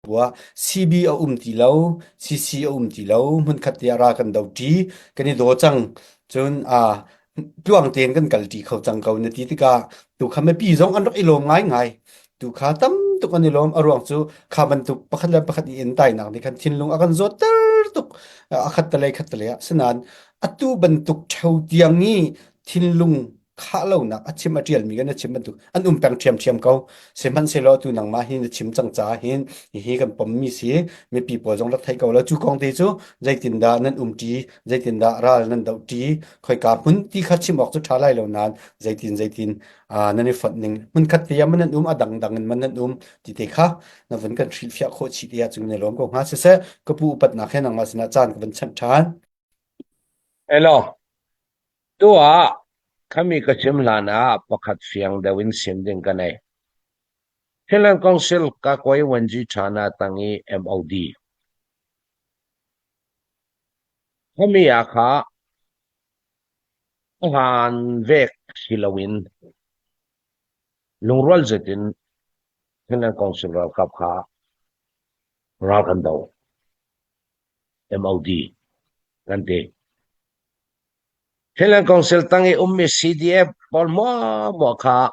ปัว CB เอาติเลา CC เอาติเลามันขัดยารากันดาวดีกันนี่โดจังจนปลวงเตียนกันกัลตีเขาจังเขานาทีที่กาตุคำไม่ปีจงอันรักอีลมง่ายตุขาตั้มตุกันอีลมอรวงจูขามันตุประคัดและประคัดอินไตนักนี่กันทิ้งลงอากันโซตร์ตุขัดตะเลยขัดตะเลยสนานอัตุบันตุกเช่าเตียงนี้ทิ้งลงข้าเล่านักชิมมาเรียลมีกันชิมมันตุอันแปงเทียมเขาเสมันเซลตุนังมาหินชิมจังจ้าหินฮีกันปมมีสีมีปีปอจงรักไทยเขาแล้วจูกองเตจูใจตินดานั้นตีใจตินดารานั้นดาวตีคอยกาพุนที่ขัดชิมออกจุดท้ายเหล่านานใจตินนั่นในฝันหนึ่งมันขัดเตียมันนั้นดังมันนั้นติเตค่ะนั่นฝันกันชีฟิอาโคชิเดียจึงในล้อมก็หาเสก็ผู้ปัดนักแค่นังมาสนาจานกับบัญชันชานเอลตัวkami kachimlana pakat fiang dawin simding kanay. Hilang Council kakway wanji chana tangi MOD. Kami aka ahan vek silawin lungrol zetin Hilang Council ral kapka ral kandaw MOD kanti. Hilang Council tangi CDF pol mo ka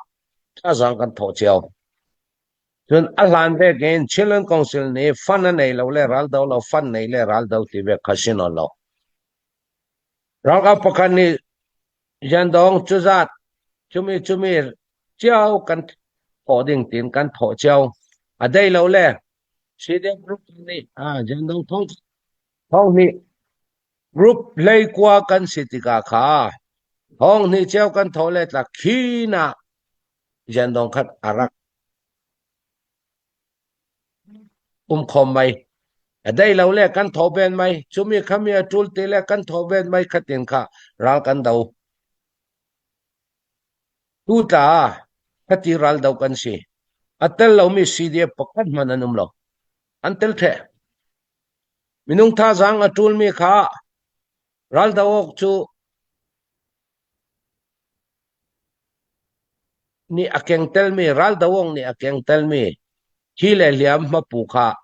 tazang kan tho chiao jun alan ve gen Hilang Council ne fan nei lo le ral daw lo fan nei le ral daw ti ve casino lo ral ka pakan ni jandong chuzat chumi chiao kan hoding tin kan tho chiao adai lo le CDF group ni jandong thong ni group lei kwa kan sitika kha hong ni cheu kan thole tla khina jandong khat arak khom mai adai lo le kan thoben mai chumi khamia tul te le kan thoben mai khatin kha ral kan dau tu ta khati ral dau kan si atel lo mi CDF pakat mananum lo antel the minung tha jang atul mi kha ral dawok chu ni akeng tel mi ral dawong ni akeng tel mi hile liam mapu kha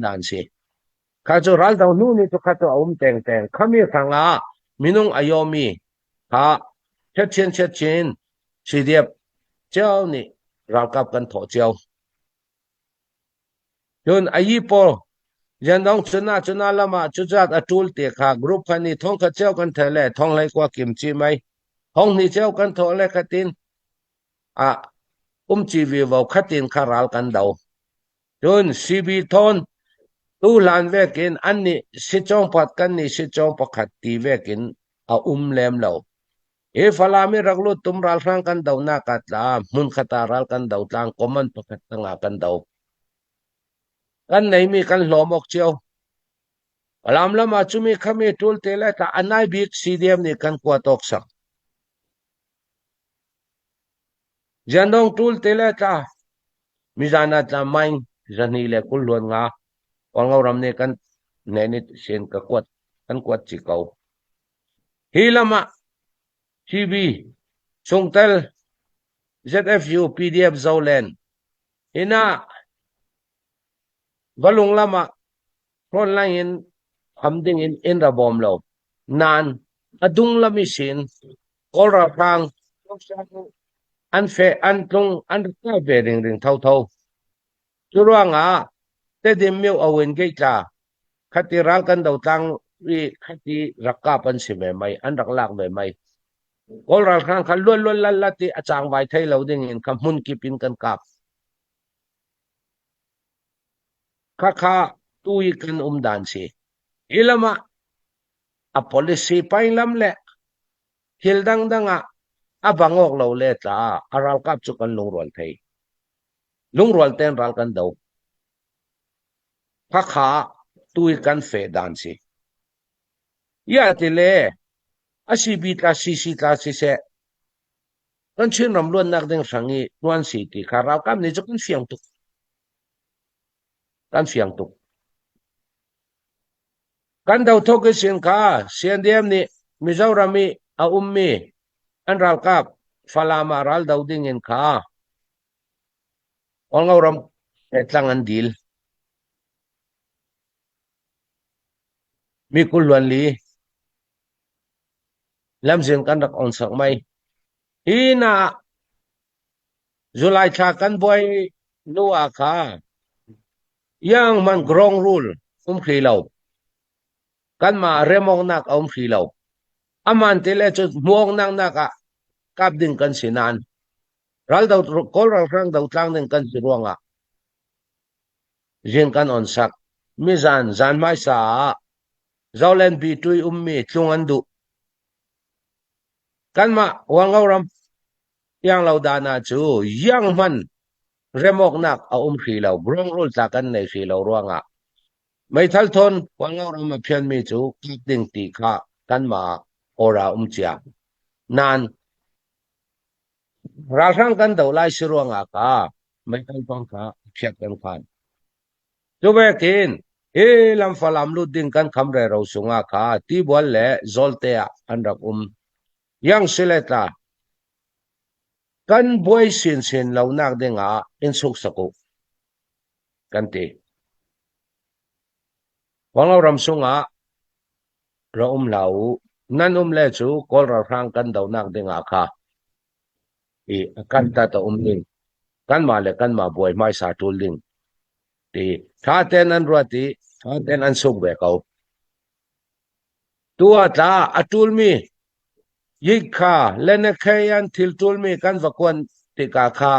dan si kha chu ral daw nu ni chu kha chu teng khami thanga minung ayomi kha chetchen CDF chao ni ral kap kan tho chao yun ayi po jandong chuna lama chujat atul te kha group khani thong kha chao kan thele thong lai kwa kimchi mai hong ni chao kan tho le khatin chi vi vào khatin kharal kan daw yun CB thon tu lan vekin anni sichong pat kan ni sichong pakhat ti vekin lem lo e falami raglu tumral rang kan daw na katla mun khataral kan daw tlang common pakhat nga kan daw kan nei mi kan hlomok chiao alam lama chumi khami tul tela ta anai bik CDM ni kan kwa tok sak jandong tul tela ta mizana ta main jani le kulon nga ngawram ne kan nenit sen ka kwat kan kwat chikaw hilama CB sungtel ZFU PDF Zaulen ina balung lama frontline hamding in rabom lo nan adung lamisin kolra phang anfe antlung ta bering ring thau churuanga te dim meu awen ge tla khati ral kan dau tang ri khati rakka pan si me mai an rak lak me mai kol ral khang khal lon lati achang vai thai lo ding in kamun kipin kan kap kha tui kan dan si ilama a policy pai lam le hildang danga abangok lo le ta aral kap chu kan lungrol thai lungrol ten ral kan dau kha tui kan fe dan si ya tile asibi ta sisi ta se kan chin ram luan nak ding sangi nuan si ti kharau kam ni chu kan fiang tu kan dau thok ke sin kha CDM ni Mizorami a ummi an ral kap falama ral dau ding in kha ongawram etlang an deal มีกุลวนลีลำเสียนกันรักอ่อนสักไหมอีน่ะจุลัยชากันบ่อยนัวค่ะยังมันกรองรูลขีเหลากันมาเรมองนักขีเหลาอามันเตเลจุดมองนักกับดึงกันสินานรัลดาวกอลรัลครั้งดาวตั้งดึงกันสิรวงเรียนกันอ่อนสักมิจานไม่สาเจ้าเล่นบีตุยมีจุงอันดุกันมาวังเอารำยังเราดานาจูยังมันเรมอกนักขีเหลากรองรูลจากกันในขีเหลารวงไม่ทัลทนวังเอารำมาเพียนมีจูกับดึงตีข้ากันมาโอราเจียนานรัลครั้งกันดาวไล่สิรวงไม่ทัลฟังข้าเพียกันขันจูเบกินลำฟลำลุดดิ้งกันคำเรเราสุงที่บัวเล่จอลเตียอันรักยังสิเลตากันบวยสินเหล่านักเด้งอินสุกสกุกันตีวังเรารำสุงเราเหล่านั่นเล่จูกอลรัลครั้งกันดาวนักเด้งค่ะกันตาตาลิงกันมาเลยกันมาบวยไม่สาธุลิงตีถ้าเต้นอันรัวตีถ้าเต้นอันสุกเบกเอาตัวตาอัตุลมียิกขาเล่นแค่ยันทิลตุลมีกันวักวันติกาขา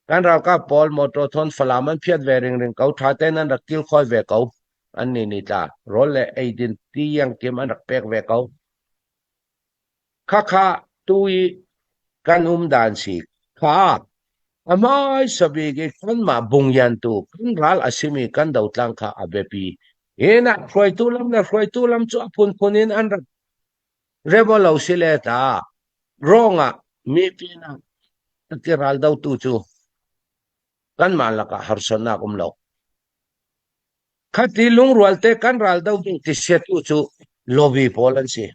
กันเราก็ปอลมอโตทอนฟลามันเพียดเวริงเขาถ้าเต้นอันรักกิลคอยเวกเอาอันนี้นี่ตาโรลเลไอดินที่ยังเกมอันรักเปกเวกเอาข้าตุยกันดานสิข้าอามาสบีกกันมาบุงยันตุกันรัลอาศิมีกันดาวตังข้าอเบปีนะฟรอยตุลัมจูพุนินอันรักเรบอลเอาสิเลตาร้องมีปีนะที่รัลดาวตูจูกันมาละกะฮาร์สนากุมเลาขัดที่ลุงรัลเตกันรัลดาวติเสตูจูลอบีพอลันสิ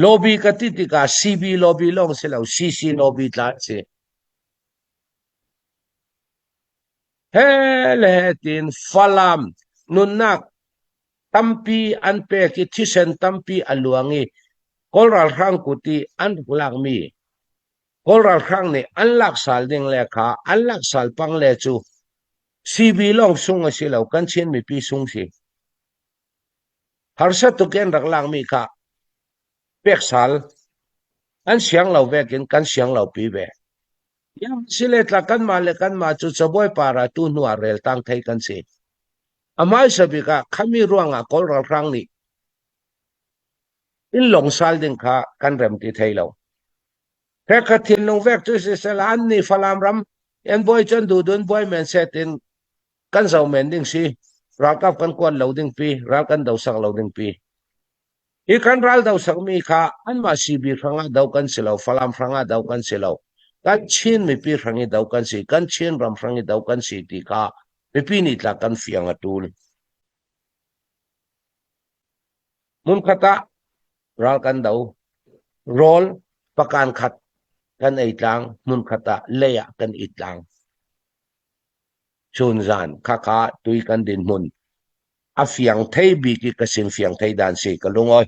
ลอบีกัติติกาซีบีลอบีลองสิเลาซีซีลอบีตาสิเฮเลตินฟลามนุนนักตัมปีอันเปกิทิเซนตัมปีอันหลวงอีกอลรัลครั้งกุติอันกุลังมีกอลรัลครั้งนี่อันลักษาดิงเลขาอันลักษาปังเลจูซีบีลองสุงสิเลากันเชียนมีปีสุงสิฮาร์สัตุเกนรักลังมีค่ะเปกสัลอันเสียงเราเวกินกันเสียงเราปีเวยังสิเลตละกันมาจุดสบอยปาราตูนัวเรลตังไทยกันสิอามาสบิกะขมิรวงกอลรัลครั้งนี้อินหลงสัลดิงค่ะกันเริ่มติไทยเราแค่ขัดทินลงเวกจุดสิสลานนี่ฟลามรำยันบอยจนดูดุนบอยแมนเซตินกันเสาแมนดิ้งสิรักกับกันกวนเหล่าดิ้งปีรักกันดาวสักเหล่าดิ้งปีอีกันรัลดาวสักมีค่ะอันมาซีบีครั้งดาวกันสิเหล่าฟลามครั้งดาวกันสิเหล่ากันเชียนมีปีครั้งดาวกันสิกันเชียนรำครั้งดาวกันสิตีค่ะมีปีนิดละกันเฟียงตูนมุนขตะรัลกันดาวโรลประการขัดกันอีกลังมุนขตะเลียกันอีกลังชุนจานข้าตุยกันดินมุนอาเฟียงไทยบีกิกสินเฟียงไทยดานสิกันลงอ้อย